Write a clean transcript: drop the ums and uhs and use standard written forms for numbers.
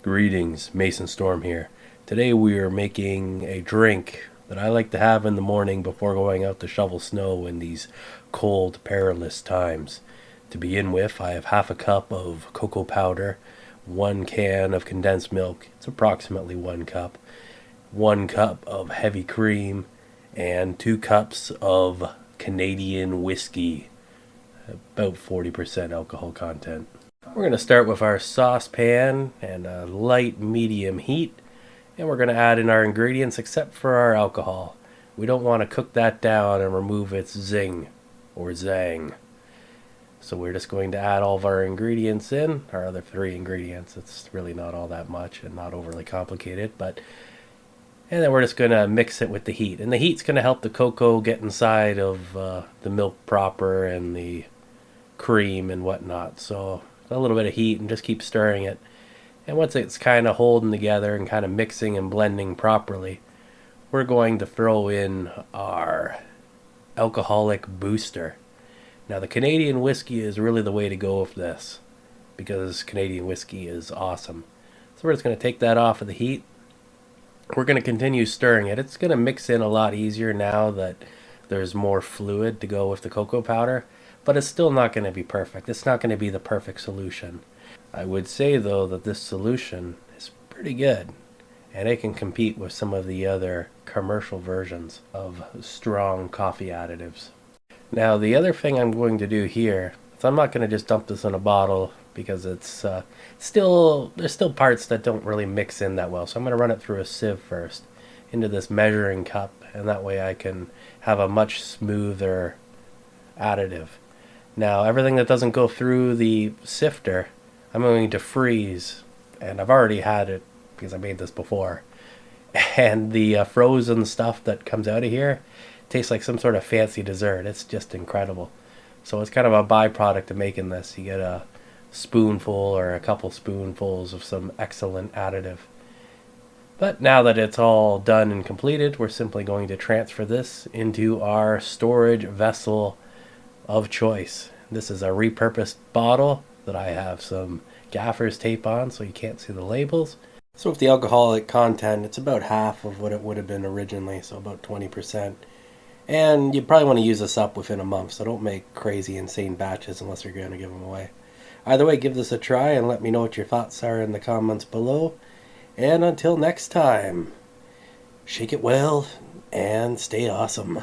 Greetings, Mason Storm here. Today we are making a drink that I like to have in the morning before going out to shovel snow in these cold, perilous times. To begin with, I have half a cup of cocoa powder, 1 can of condensed milk, it's approximately 1 cup, 1 cup of heavy cream, and 2 cups of Canadian whiskey, about 40% alcohol content. We're going to start with our saucepan and a light medium heat, and we're going to add in our ingredients except for our alcohol. We don't want to cook that down and remove its zing or zang. So we're just going to add all of our ingredients in, our other 3 ingredients. It's really not all that much and not overly complicated, and then we're just going to mix it with the heat. And the heat's going to help the cocoa get inside of the milk proper and the cream and whatnot. So a little bit of heat and just keep stirring it. And once it's kind of holding together and kind of mixing and blending properly, we're going to throw in our alcoholic booster. Now the Canadian whiskey is really the way to go with this because Canadian whiskey is awesome. So we're just going to take that off of the heat. We're going to continue stirring it. It's going to mix in a lot easier now that there's more fluid to go with the cocoa powder, but it's still not going to be perfect. It's not going to be the perfect solution. I would say though that this solution is pretty good and it can compete with some of the other commercial versions of strong coffee additives. Now the other thing I'm going to do here is I'm not going to just dump this in a bottle because it's there's still parts that don't really mix in that well. So I'm going to run it through a sieve first into this measuring cup, and that way I can have a much smoother additive. Now everything that doesn't go through the sifter I'm going to freeze, and I've already had it because I made this before, and the frozen stuff that comes out of here tastes like some sort of fancy dessert. It's just incredible. So it's kind of a byproduct of making this. You get a spoonful or a couple spoonfuls of some excellent additive. But now that it's all done and completed, we're simply going to transfer this into our storage vessel of choice. This is a repurposed bottle that I have some gaffer's tape on so you can't see the labels. So with the alcoholic content, it's about half of what it would have been originally, so about 20%. And you probably want to use this up within a month, so don't make crazy insane batches unless you're going to give them away. Either way, give this a try and let me know what your thoughts are in the comments below. And until next time, shake it well and stay awesome.